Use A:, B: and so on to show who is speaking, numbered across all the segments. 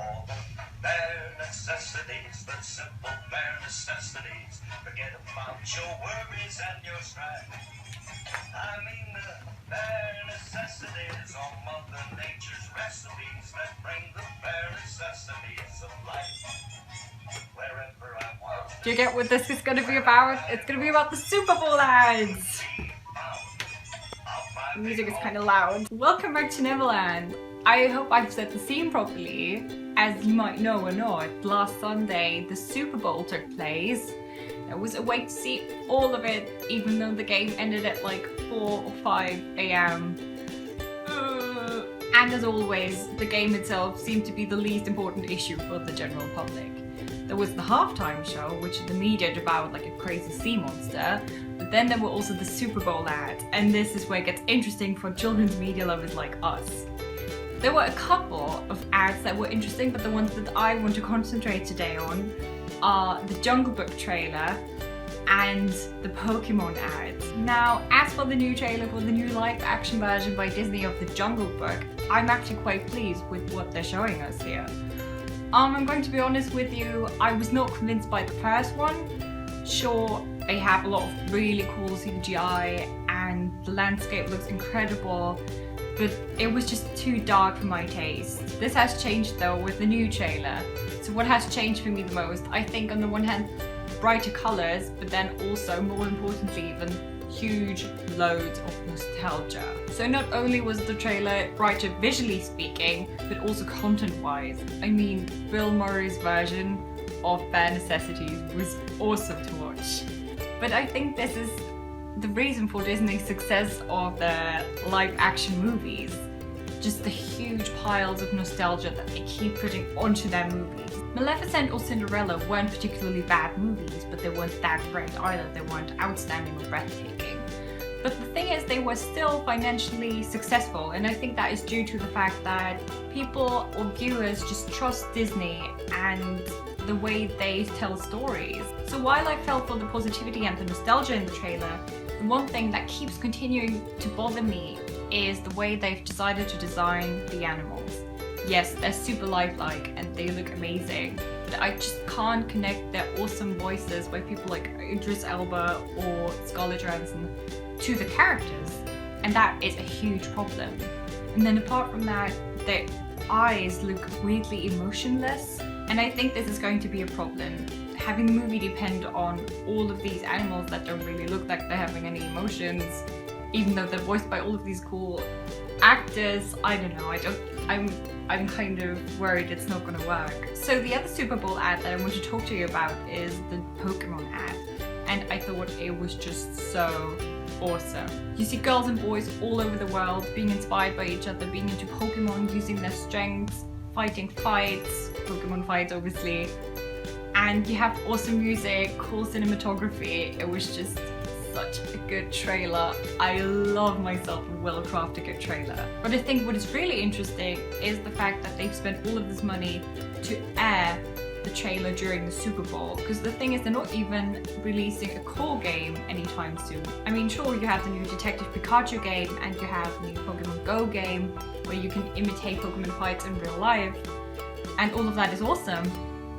A: For the bare necessities, the simple bare necessities. Forget about your worries and your strife. I mean the bare necessities are Mother Nature's recipes that bring the bare necessities of life wherever I want.
B: Do you get what this is going to be about? It's going to be about the Super Bowl ads! The music is kind of loud. Welcome back to Neverland. I hope I've set the scene properly. As you might know or not, last Sunday the Super Bowl took place. I was awake to see all of it, even though the game ended at like 4 or 5 a.m. And as always, the game itself seemed to be the least important issue for the general public. There was the halftime show, which the media devoured like a crazy sea monster, but then there were also the Super Bowl ads, and this is where it gets interesting for children's media lovers like us. There were a couple of ads that were interesting, but the ones that I want to concentrate today on are the Jungle Book trailer and the Pokémon ads. Now, as for the new trailer for the new live-action version by Disney of the Jungle Book, I'm actually quite pleased with what they're showing us here. I'm going to be honest with you, I was not convinced by the first one. Sure, they have a lot of really cool CGI and the landscape looks incredible, but it was just too dark for my taste. This has changed though with the new trailer. So what has changed for me the most? I think on the one hand, brighter colors, but then also, more importantly even, huge loads of nostalgia. So not only was the trailer brighter visually speaking, but also content-wise. I mean, Bill Murray's version of Bare Necessities was awesome to watch. But I think this is the reason for Disney's success of the live-action movies. Just the huge piles of nostalgia that they keep putting onto their movies. Maleficent or Cinderella weren't particularly bad movies, but they weren't that great either. They weren't outstanding or breathtaking. But the thing is, they were still financially successful, and I think that is due to the fact that people or viewers just trust Disney and the way they tell stories. So while I felt for the positivity and the nostalgia in the trailer, the one thing that keeps continuing to bother me is the way they've decided to design the animals. Yes, they're super lifelike and they look amazing, but I just can't connect their awesome voices by people like Idris Elba or Scarlett Johansson to the characters, and that is a huge problem. And then apart from that, their eyes look weirdly emotionless, and I think this is going to be a problem. Having the movie depend on all of these animals that don't really look like they're having any emotions, even though they're voiced by all of these cool actors, I don't know, I'm kind of worried it's not gonna work. So the other Super Bowl ad that I want to talk to you about is the Pokémon ad, and I thought it was just so awesome. You see girls and boys all over the world being inspired by each other, being into Pokémon, using their strengths, fighting fights, Pokémon fights obviously, and you have awesome music, cool cinematography. It was just such a good trailer. I love myself a well-crafted good trailer. But I think what is really interesting is the fact that they've spent all of this money to air the trailer during the Super Bowl, because the thing is, they're not even releasing a core game anytime soon. I mean, sure, you have the new Detective Pikachu game and you have the new Pokemon Go game where you can imitate Pokemon fights in real life, and all of that is awesome.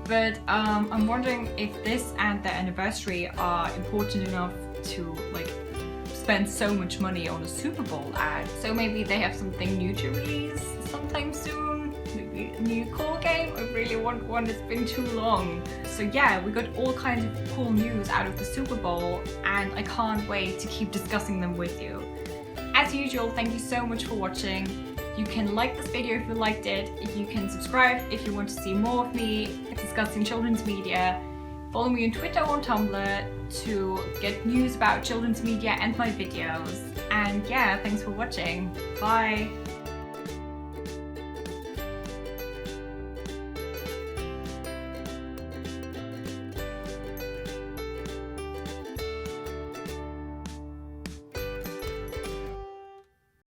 B: But I'm wondering if this and the anniversary are important enough to like spend so much money on a Super Bowl ad. So maybe they have something new to release sometime soon, maybe a new core game. I really want one, it's been too long. So yeah, we got all kinds of cool news out of the Super Bowl, and I can't wait to keep discussing them with you. As usual, thank you so much for watching. You can like this video if you liked it, you can subscribe if you want to see more of me discussing children's media. Follow me on Twitter or Tumblr to get news about children's media and my videos. And yeah, thanks for watching. Bye!